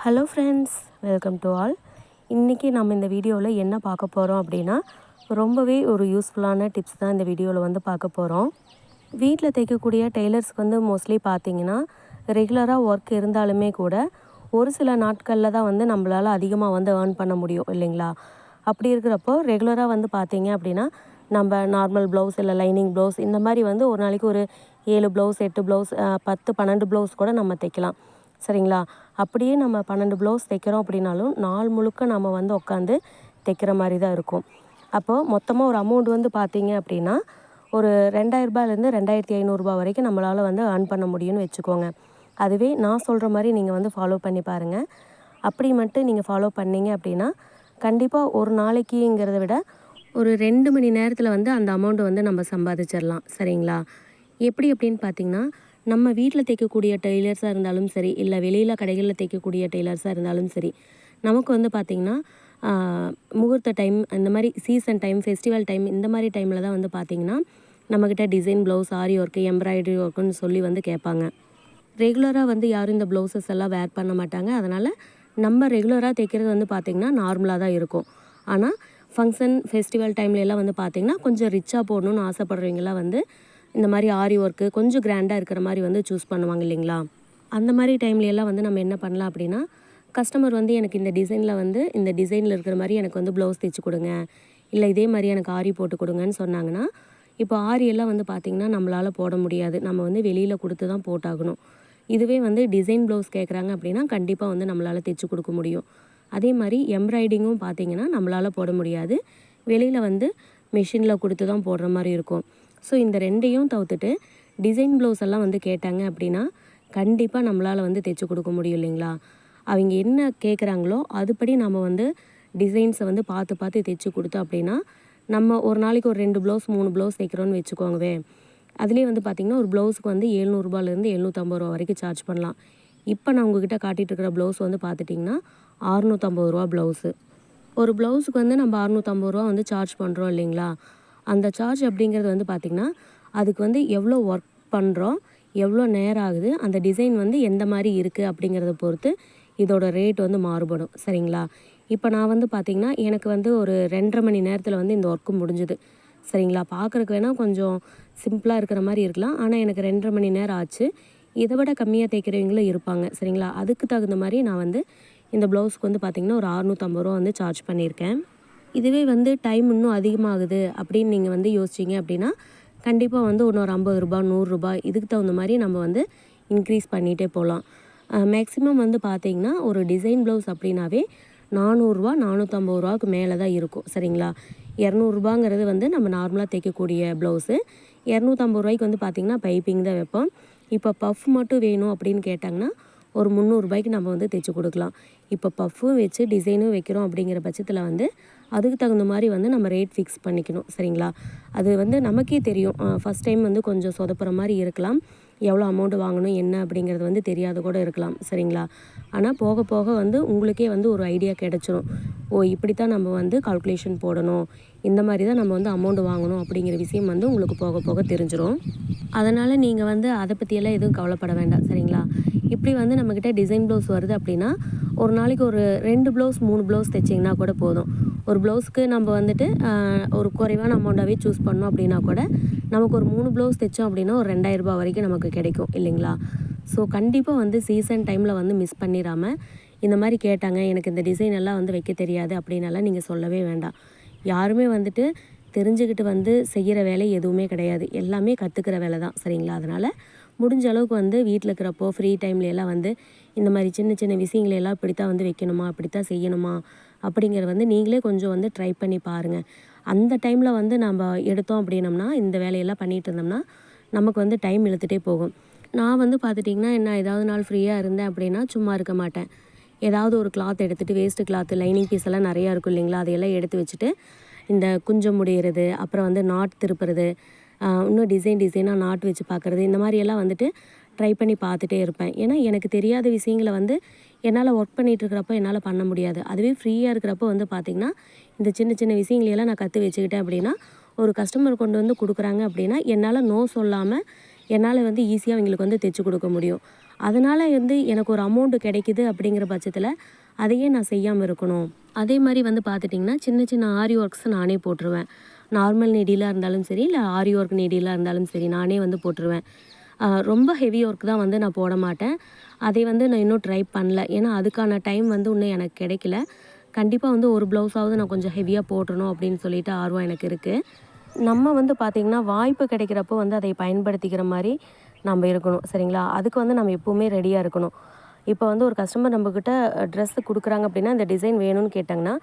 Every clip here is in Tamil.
Hello friends, welcome to all. இன்றைக்கி நம்ம இந்த வீடியோவில் என்ன பார்க்க போகிறோம் அப்படின்னா, ரொம்பவே ஒரு யூஸ்ஃபுல்லான டிப்ஸ் தான் இந்த வீடியோவில் வந்து பார்க்க போகிறோம். வீட்டில் தைக்கக்கூடிய டெய்லர்ஸ்க்கு வந்து மோஸ்ட்லி பார்த்தீங்கன்னா, ரெகுலராக ஒர்க் இருந்தாலுமே கூட ஒரு சில நாட்களில் தான் வந்து நம்மளால் அதிகமாக வந்து ஏர்ன் பண்ண முடியும் இல்லைங்களா? அப்படி இருக்கிறப்போ ரெகுலராக வந்து பார்த்தீங்க அப்படின்னா, நம்ம நார்மல் ப்ளவுஸ் இல்லை லைனிங் ப்ளவுஸ் இந்த மாதிரி வந்து ஒரு நாளைக்கு ஒரு 7 ப்ளவுஸ் 8 ப்ளவுஸ் 10 12 ப்ளவுஸ் கூட நம்ம தைக்கலாம். சரிங்களா? அப்படியே நம்ம 12 ப்ளவுஸ் தைக்கிறோம் அப்படின்னாலும், நாள் முழுக்க நம்ம வந்து உட்காந்து தைக்கிற மாதிரி தான் இருக்கும். அப்போது மொத்தமாக ஒரு அமௌண்ட் வந்து பார்த்தீங்க அப்படின்னா, ஒரு ரூ. 2000லேருந்து ரூ. 2500 வரைக்கும் நம்மளால் வந்து ஏர்ன் பண்ண முடியும்னு வச்சுக்கோங்க. அதுவே நான் சொல்கிற மாதிரி நீங்கள் வந்து ஃபாலோ பண்ணி பாருங்கள். அப்படி மட்டும் நீங்கள் ஃபாலோ பண்ணீங்க அப்படின்னா, கண்டிப்பாக ஒரு நாளைக்குங்கிறத விட ஒரு 2 மணி நேரத்தில் வந்து அந்த அமௌண்ட்டை வந்து நம்ம சம்பாதிச்சிடலாம். சரிங்களா? எப்படி அப்படின்னு பார்த்தீங்கன்னா, நம்ம வீட்டில் தைக்கக்கூடிய டெய்லர்ஸாக இருந்தாலும் சரி, இல்லை வெளியில் கடைகளில் தைக்கக்கூடிய டெய்லர்ஸாக இருந்தாலும் சரி, நமக்கு வந்து பார்த்திங்கன்னா முகூர்த்த டைம், இந்த மாதிரி சீசன் டைம், ஃபெஸ்டிவல் டைம், இந்த மாதிரி டைமில் தான் வந்து பார்த்திங்கன்னா நம்மக்கிட்ட டிசைன் ப்ளவுஸ், ஆரி ஒர்க்கு, எம்ப்ராய்டரி ஒர்க்குன்னு சொல்லி வந்து கேட்பாங்க. ரெகுலராக வந்து யாரும் இந்த ப்ளவுசஸ் எல்லாம் வேர் பண்ண மாட்டாங்க. அதனால் நம்ம ரெகுலராக தைக்கிறது வந்து பார்த்திங்கன்னா நார்மலாக தான் இருக்கும். ஆனால் ஃபங்க்ஷன், ஃபெஸ்டிவல் டைம்லலாம் வந்து பார்த்திங்கன்னா கொஞ்சம் ரிச்சாக போடணும்னு ஆசைப்படுறவங்களாம் வந்து இந்த மாதிரி ஆரி ஒர்க்கு கொஞ்சம் கிராண்டாக இருக்கிற மாதிரி வந்து சூஸ் பண்ணுவாங்க இல்லைங்களா? அந்த மாதிரி டைம்லலாம் வந்து நம்ம என்ன பண்ணலாம் அப்படின்னா, கஸ்டமர் வந்து எனக்கு இந்த டிசைனில் வந்து இந்த டிசைனில் இருக்கிற மாதிரி எனக்கு வந்து ப்ளவுஸ் தைச்சு கொடுங்க, இல்லை இதே மாதிரி எனக்கு ஆரி போட்டு கொடுங்கன்னு சொன்னாங்கன்னா, இப்போ ஆரி எல்லாம் வந்து பார்த்திங்கன்னா நம்மளால் போட முடியாது. நம்ம வந்து வெளியில் கொடுத்து தான் போட்டாகணும். இதுவே வந்து டிசைன் ப்ளவுஸ் கேட்குறாங்க அப்படின்னா கண்டிப்பாக வந்து நம்மளால் தைச்சு கொடுக்க முடியும். அதே மாதிரி எம்ப்ராய்டிங்கும் பார்த்திங்கன்னா நம்மளால் போட முடியாது. வெளியில் வந்து மிஷினில் கொடுத்து தான் போடுற மாதிரி இருக்கும். ஸோ இந்த 2யும் தவிர்த்துட்டு டிசைன் ப்ளவுஸ் எல்லாம் வந்து கேட்டாங்க அப்படின்னா கண்டிப்பாக நம்மளால் வந்து தைச்சு கொடுக்க முடியும் இல்லைங்களா? அவங்க என்ன கேட்குறாங்களோ அதுபடி நம்ம வந்து டிசைன்ஸை வந்து பார்த்து பார்த்து தைச்சு கொடுத்தோம் அப்படின்னா, நம்ம ஒரு நாளைக்கு ஒரு 2 ப்ளவுஸ் 3 ப்ளவுஸ் தைக்கிறோன்னு வச்சுக்கோங்கவே. அதுலேயே வந்து பார்த்திங்கன்னா ஒரு ப்ளவுஸுக்கு வந்து ரூ. 700லேருந்து ரூ. 750 வரைக்கும் சார்ஜ் பண்ணலாம். இப்போ நான் உங்ககிட்ட காட்டிகிட்டு இருக்கிற ப்ளவுஸ் வந்து பார்த்துட்டிங்கன்னா ரூ. 650 ப்ளவுஸு. ஒரு ப்ளவுஸுக்கு வந்து நம்ம ரூ. 650 வந்து சார்ஜ் பண்ணுறோம் இல்லைங்களா? அந்த சார்ஜ் அப்படிங்கிறது வந்து பார்த்திங்கன்னா, அதுக்கு வந்து எவ்வளோ ஒர்க் பண்ணுறோம், எவ்வளோ நேரம் ஆகுது, அந்த டிசைன் வந்து எந்த மாதிரி இருக்குது அப்படிங்கிறத பொறுத்து இதோட ரேட் வந்து மாறுபடும். சரிங்களா? இப்போ நான் வந்து பார்த்திங்கன்னா, எனக்கு வந்து ஒரு 2 1/2 மணி நேரத்தில் வந்து இந்த ஒர்க்கு முடிஞ்சுது. சரிங்களா? பார்க்குறக்கு வேணால் கொஞ்சம் சிம்பிளாக இருக்கிற மாதிரி இருக்கலாம். ஆனால் எனக்கு 2 1/2 மணி நேரம் ஆச்சு. இதை விட கம்மியாக தைக்கிறவங்களும் இருப்பாங்க. சரிங்களா? அதுக்கு தகுந்த மாதிரி நான் வந்து இந்த ப்ளவுஸ்க்கு வந்து பார்த்திங்கன்னா ஒரு ரூ. 650 வந்து சார்ஜ் பண்ணியிருக்கேன். இதுவே வந்து டைம் இன்னும் அதிகமாகுது அப்படின்னு நீங்கள் வந்து யோசிச்சிங்க அப்படின்னா, கண்டிப்பாக வந்து இன்னொரு ரூ. 50 ரூ. 100 இதுக்கு தகுந்த மாதிரி நம்ம வந்து இன்க்ரீஸ் பண்ணிகிட்டே போகலாம். மேக்ஸிமம் வந்து பார்த்திங்கன்னா ஒரு டிசைன் ப்ளவுஸ் அப்படின்னாவே ரூ. 400 ரூ. 450க்கு மேலே தான் இருக்கும். சரிங்களா? ரூ. 200ங்கிறது வந்து நம்ம நார்மலாக தைக்கக்கூடிய ப்ளவுஸு. ரூ. 250 வந்து பார்த்திங்கன்னா பைப்பிங் தான் வைப்போம். இப்போ பஃப் மட்டும் வேணும் அப்படின்னு கேட்டாங்கன்னா ஒரு ரூ. 300 நம்ம வந்து தைச்சு கொடுக்கலாம். இப்போ பஃப்பும் வச்சு டிசைனும் வைக்கிறோம் அப்படிங்கிற பட்சத்தில் வந்து அதுக்கு தகுந்த மாதிரி வந்து நம்ம ரேட் ஃபிக்ஸ் பண்ணிக்கணும். சரிங்களா? அது வந்து நமக்கே தெரியும். ஃபஸ்ட் டைம் வந்து கொஞ்சம் சொதப்புற மாதிரி இருக்கலாம். எவ்வளோ அமௌண்ட் வாங்கணும் என்ன அப்படிங்கிறது வந்து தெரியாத கூட இருக்கலாம். சரிங்களா? ஆனால் போக போக வந்து உங்களுக்கே வந்து ஒரு ஐடியா கிடச்சிரும். ஓ, இப்படி தான் நம்ம வந்து கால்குலேஷன் போடணும், இந்த மாதிரி தான் நம்ம வந்து அமௌண்ட் வாங்கணும் அப்படிங்கிற விஷயம் வந்து உங்களுக்கு போக போக தெரிஞ்சிடும். அதனால் நீங்கள் வந்து அதை பற்றியெல்லாம் எதுவும் கவலைப்பட வேண்டாம். சரிங்களா? இப்படி வந்து நம்மக்கிட்ட டிசைன் ப்ளவுஸ் வருது அப்படின்னா ஒரு நாளைக்கு ஒரு 2 ப்ளவுஸ் 3 ப்ளவுஸ் தைச்சிங்கன்னா கூட போதும். ஒரு ப்ளவுஸ்க்கு நம்ம வந்துட்டு ஒரு குறைவான அமௌண்ட்டாகவே சூஸ் பண்ணோம் அப்படின்னா கூட நமக்கு ஒரு 3 ப்ளவுஸ் தைச்சோம் அப்படின்னா ஒரு ரூ. 2000 வரைக்கும் நமக்கு கிடைக்கும் இல்லைங்களா? ஸோ கண்டிப்பாக வந்து சீசன் டைமில் வந்து மிஸ் பண்ணிடாமல் இந்த மாதிரி கேட்டாங்க, எனக்கு இந்த டிசைன் எல்லாம் வந்து வைக்க தெரியாது அப்படின்னெல்லாம் நீங்கள் சொல்லவே வேண்டாம். யாருமே வந்துட்டு தெரிஞ்சுக்கிட்டு வந்து செய்கிற வேலை எதுவுமே கிடையாது. எல்லாமே கற்றுக்கிற வேலை தான். சரிங்களா? அதனால் முடிஞ்ச அளவுக்கு வந்து வீட்டில் இருக்கிறப்போ ஃப்ரீ டைம்லலாம் வந்து இந்த மாதிரி சின்ன சின்ன விஷயங்களெல்லாம் இப்படித்தான் வந்து வைக்கணுமா, இப்படித்தான் செய்யணுமா அப்படிங்கிறத வந்து நீங்களே கொஞ்சம் வந்து ட்ரை பண்ணி பாருங்கள். அந்த டைமில் வந்து நம்ம எடுத்தோம் அப்படின்னம்னா இந்த வேலையெல்லாம் பண்ணிகிட்டு இருந்தோம்னா நமக்கு வந்து டைம் இழுத்துகிட்டே போகும். நான் வந்து பார்த்துட்டிங்கன்னா என்ன ஏதாவது நாள் ஃப்ரீயாக இருந்தேன் அப்படின்னா சும்மா இருக்க மாட்டேன். ஏதாவது ஒரு கிளாத் எடுத்துகிட்டு வேஸ்ட்டு கிளாத்து லைனிங் பீஸ் எல்லாம் நிறையா இருக்கும் இல்லைங்களா? அதையெல்லாம் எடுத்து வச்சுட்டு இந்த குஞ்சம் முடியிறது, அப்புறம் வந்து நாட் திருப்புறது, இன்னும் டிசைனாக நாட் வச்சு பார்க்குறது, இந்த மாதிரியெல்லாம் வந்துட்டு ட்ரை பண்ணி பார்த்துட்டே இருப்பேன். ஏன்னா எனக்கு தெரியாத விஷயங்களை வந்து என்னால் ஒர்க் பண்ணிகிட்டு இருக்கிறப்போ என்னால் பண்ண முடியாது. அதுவே ஃப்ரீயாக இருக்கிறப்போ வந்து பார்த்திங்கன்னா இந்த சின்ன சின்ன விஷயங்களையெல்லாம் நான் கற்று வச்சுக்கிட்டேன் அப்படின்னா ஒரு கஸ்டமர் கொண்டு வந்து கொடுக்குறாங்க அப்படின்னா என்னால் நோ சொல்லாமல் என்னால் வந்து ஈஸியாக அவங்களுக்கு வந்து தைச்சு கொடுக்க முடியும். அதனால் வந்து எனக்கு ஒரு அமௌண்ட்டு கிடைக்குது அப்படிங்கிற பட்சத்தில் அதையே நான் செய்யாமல் இருக்கணும். அதே மாதிரி வந்து பார்த்துட்டிங்கன்னா சின்ன சின்ன ஆரி ஒர்க்ஸ் நானே போட்டுருவேன். நார்மல் நீடிலாக இருந்தாலும் சரி, இல்லை ஆரி ஒர்க் நீடிலாக இருந்தாலும் சரி, நானே வந்து போட்டுருவேன். ரொம்ப ஹெவி ஒர்க் தான் வந்து நான் போட மாட்டேன். அதை வந்து நான் இன்னும் ட்ரை பண்ணல. ஏன்னா அதுக்கான டைம் வந்து இன்னும் எனக்கு கிடைக்கல. கண்டிப்பாக வந்து ஒரு ப்ளவுஸாவது நான் கொஞ்சம் ஹெவியாக போட்டுறணும் அப்படின்னு சொல்லிட்டு ஆர்வம் எனக்கு இருக்குது. நம்ம வந்து பார்த்திங்கன்னா வாய்ப்பு கிடைக்கிறப்போ வந்து அதை பயன்படுத்திக்கிற மாதிரி நம்ம இருக்கணும், சரிங்களா? அதுக்கு வந்து நம்ம எப்போவுமே ரெடியாக இருக்கணும். இப்போ வந்து ஒரு கஸ்டமர் நம்மக்கிட்ட ட்ரெஸ்ஸு கொடுக்குறாங்க அப்படின்னா, இந்த டிசைன் வேணும்னு கேட்டாங்கன்னா,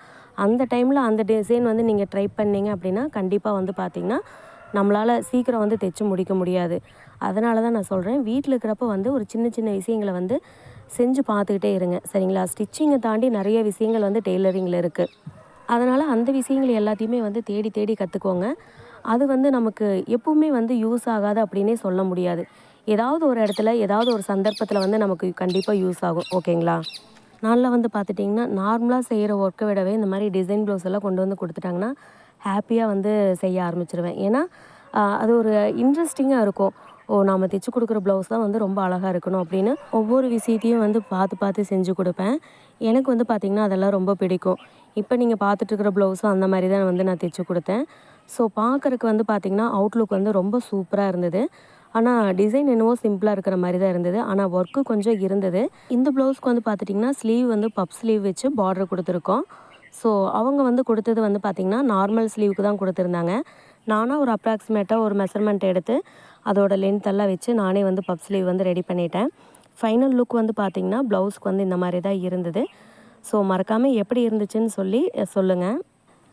அந்த டைமில் அந்த டிசைன் வந்து நீங்கள் ட்ரை பண்ணீங்க அப்படின்னா, கண்டிப்பாக வந்து பார்த்திங்கன்னா, நம்மளால் சீக்கிரம் வந்து தைச்சு முடிக்க முடியாது. அதனால தான் நான் சொல்கிறேன், வீட்டில் இருக்கிறப்ப வந்து ஒரு சின்ன சின்ன விஷயங்கள வந்து செஞ்சு பார்த்துக்கிட்டே இருங்க, சரிங்களா? ஸ்டிச்சிங்கை தாண்டி நிறைய விஷயங்கள் வந்து டெய்லரிங்கில் இருக்குது. அதனால் அந்த விஷயங்கள் எல்லாத்தையுமே வந்து தேடி தேடி கற்றுக்கோங்க. அது வந்து நமக்கு எப்பவுமே வந்து யூஸ் ஆகாது அப்படின்னே சொல்ல முடியாது. ஏதாவது ஒரு இடத்துல, ஏதாவது ஒரு சந்தர்ப்பத்தில் வந்து நமக்கு கண்டிப்பாக யூஸ் ஆகும். ஓகேங்களா? நான்லாம் வந்து பார்த்துட்டிங்கன்னா, நார்மலா செய்கிற ஒர்க்கை விடவே இந்த மாதிரி டிசைன் ப்ளவுஸ் எல்லாம் கொண்டு வந்து கொடுத்துட்டாங்கன்னா, ஹாப்பியாக வந்து செய்ய ஆரம்பிச்சுருவேன். ஏன்னா, அது ஒரு இன்ட்ரெஸ்டிங்காக இருக்கும். ஓ! நாம தைச்சு கொடுக்குற ப்ளவுஸ் தான் வந்து ரொம்ப அழகா இருக்கணும் அப்படின்னு ஒவ்வொரு விஷயத்தையும் வந்து பார்த்து பார்த்து செஞ்சு கொடுப்பேன். எனக்கு வந்து பார்த்திங்கன்னா, அதெல்லாம் ரொம்ப பிடிக்கும். இப்போ நீங்கள் பார்த்துட்ருக்கிற ப்ளவுஸும் அந்த மாதிரி தான் வந்து நான் தைச்சு கொடுத்தேன். ஸோ பார்க்குறக்கு வந்து பார்த்திங்கன்னா, அவுட்லுக் வந்து ரொம்ப சூப்பராக இருந்தது. ஆனா டிசைன் என்னவோ சிம்பிளா இருக்கிற மாரி தான் இருந்தது. ஆனா ஒர்க்கு கொஞ்சம் இருந்தது. இந்த ப்ளவுஸ்க்கு வந்து பார்த்துட்டிங்கன்னா, ஸ்லீவ் வந்து பப் ஸ்லீவ் வச்சு பார்டர் குடுத்துருக்கோம். ஸோ அவங்க வந்து கொடுத்தது வந்து பார்த்திங்கன்னா, நார்மல் ஸ்லீவுக்கு தான் கொடுத்துருந்தாங்க. நானா ஒரு அப்ராக்ஸிமேட்டா ஒரு மெஷர்மெண்ட் எடுத்து, அதோட லென்த் எல்லாம் வச்சு நானே வந்து பப் ஸ்லீவ் வந்து ரெடி பண்ணிட்டேன். ஃபைனல் லுக் வந்து பார்த்திங்கன்னா, ப்ளவுஸ்க்கு வந்து இந்த மாரி தான் இருந்தது. ஸோ மறக்காம எப்படி இருந்துச்சுன்னு சொல்லி சொல்லுங்க.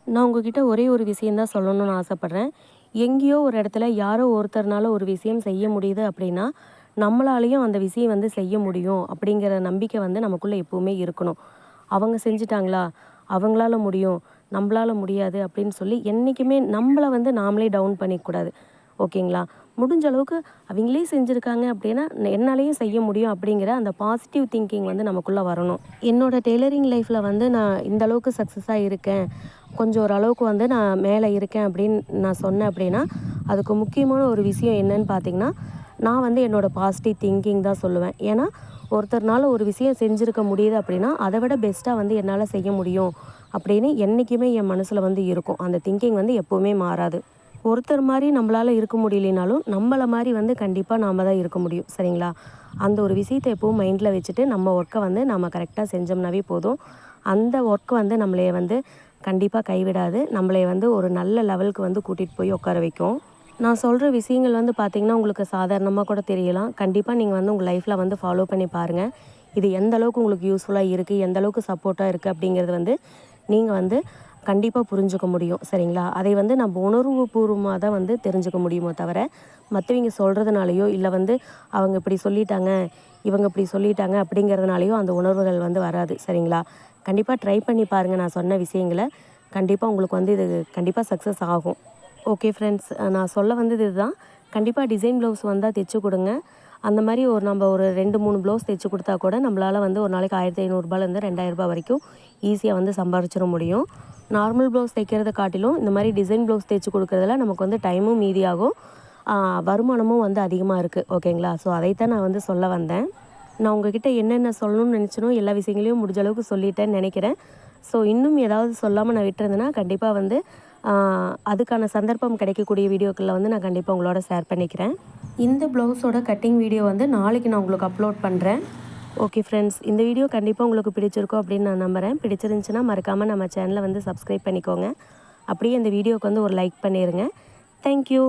நான் உங்ககிட்ட ஒரே ஒரு விஷயம் தான் சொல்லணும்னு ஆசைப்பட்றேன். எங்கேயோ ஒரு இடத்துல யாரோ ஒருத்தர்னால ஒரு விஷயம் செய்ய முடியுது அப்படின்னா, நம்மளாலேயும் அந்த விஷயம் வந்து செய்ய முடியும் அப்படிங்கிற நம்பிக்கை வந்து நமக்குள்ள எப்பவுமே இருக்கணும். அவங்க செஞ்சுட்டாங்களா? அவங்களால முடியும். நம்பளால முடியாது அப்படின்னு சொல்லி என்னைக்குமே நம்மள வந்து நாமளே டவுன் பண்ணிக்கக்கூடாது. ஓகேங்களா? முடிஞ்ச அளவுக்கு அவிங்களே செஞ்சுருக்காங்க அப்படின்னா, என்னாலேயும் செய்ய முடியும் அப்படிங்கிற அந்த பாசிட்டிவ் திங்கிங் வந்து நமக்குள்ள வரணும். என்னோட டெய்லரிங் லைஃப்ல வந்து நான் இந்த அளவுக்கு சக்ஸஸா இருக்கேன். கொஞ்சம் ஓரளவுக்கு வந்து நான் மேலே இருக்கேன் அப்படின்னு நான் சொன்னேன் அப்படின்னா, அதுக்கு முக்கியமான ஒரு விஷயம் என்னன்னு பார்த்தீங்கன்னா, நான் வந்து என்னோட பாசிட்டிவ் திங்கிங் தான் சொல்லுவேன். ஏன்னா, ஒருத்தர்னால ஒரு விஷயம் செஞ்சிருக்க முடியுது அப்படின்னா, அதை விட பெஸ்ட்டா வந்து என்னால செய்ய முடியும் அப்படின்னு என்னைக்குமே என் மனசுல வந்து இருக்கும். அந்த திங்கிங் வந்து எப்பவுமே மாறாது. ஒருத்தர் மாரி நம்மளால இருக்க முடியலைனாலும், நம்மள மாரி வந்து கண்டிப்பா நாம தான் இருக்க முடியும். சரிங்களா? அந்த ஒரு விஷயத்த எப்பவும் மைண்ட்ல வச்சுட்டு, நம்ம ஒர்க்க வந்து நம்ம கரெக்ட்டா செஞ்சோம்னாவே போதும். அந்த ஒர்க் வந்து நம்மளைய வந்து கண்டிப்பா கைவிடாது. நம்மளைய வந்து ஒரு நல்ல லெவலுக்கு வந்து கூட்டிட்டு போய் உட்கார வைக்கும். நான் சொல்ற விஷயங்கள் வந்து பார்த்தீங்கன்னா, உங்களுக்கு சாதாரணமா கூட தெரியலாம். கண்டிப்பா நீங்க வந்து உங்க லைஃப்ல வந்து ஃபாலோ பண்ணி பாருங்க. இது எந்த அளவுக்கு உங்களுக்கு யூஸ்ஃபுல்லா இருக்கு, எந்த அளவுக்கு சப்போர்ட்டா இருக்கு அப்படிங்கிறது வந்து நீங்க வந்து கண்டிப்பா புரிஞ்சுக்க முடியும். சரிங்களா? அதை வந்து நம்ம உணர்வுபூர்வமா தான் வந்து தெரிஞ்சுக்க முடியுமோ தவிர, மத்தவங்க சொல்றதுனாலயோ, இல்ல வந்து அவங்க இப்படி சொல்லிட்டாங்க, இவங்க இப்படி சொல்லிட்டாங்க அப்படிங்கிறதுனாலயோ அந்த உணர்வுகள் வந்து வராது. சரிங்களா? கண்டிப்பா ட்ரை பண்ணி பாருங்க நான் சொன்ன விஷயங்கள. கண்டிப்பா உங்களுக்கு வந்து இது கண்டிப்பா சக்ஸஸ் ஆகும். Okay friends. நான் சொல்ல வந்தது இதுதான். கண்டிப்பா டிசைன் ப்ளவுஸ் வந்தா தைச்சு குடுங்க. அந்த மாரி நம்ம ஒரு 2, 3 ப்ளவுஸ் தைச்சு குடுத்தா கூட நம்மளால வந்து ஒரு நாளைக்கு ரூ. 1500லேருந்து ரூ. 2000 வரைக்கும் ஈஸியா வந்து சம்பாரிச்சிட முடியும். நார்மல் ப்ளவுஸ் தைக்கிறத காட்டிலும் இந்த மாரி டிசைன் ப்ளவுஸ் தைச்சு குடுக்குறதுல நமக்கு வந்து டைமும் மீதியாகும். ஆ வருமானமும் வந்து அதிகமா இருக்கு. ஓகேங்களா? ஸோ அதைத்தான் நான் வந்து சொல்ல வந்தேன். நான் உங்ககிட்ட என்னென்ன சொல்லணும்னு நினச்சேனோ எல்லா விஷயங்களையும் முடிஞ்ச அளவுக்கு சொல்லிட்டேன்னு நினைக்கிறேன். ஸோ இன்னும் ஏதாவது சொல்லாம நான் விட்டுருந்தேன்னா, கண்டிப்பா வந்து அதுக்கான சந்தர்ப்பம் கிடைக்கக்கூடிய வீடியோக்களில் வந்து நான் கண்டிப்பா உங்களோட ஷேர் பண்ணிக்கிறேன். இந்த ப்ளவுஸோட கட்டிங் வீடியோ வந்து நாளைக்கு நான் உங்களுக்கு அப்லோட் பண்ணுறேன். Okay friends. இந்த வீடியோ கண்டிப்பாக உங்களுக்கு பிடிச்சிருக்கும் அப்படின்னு நான் நம்புகிறேன். பிடிச்சிருந்துச்சுன்னா மறக்காமல் நம்ம சேனலை வந்து சப்ஸ்கிரைப் பண்ணிக்கோங்க. அப்படியே இந்த வீடியோவுக்கு வந்து ஒரு லைக் பண்ணிடுங்க. Thank you.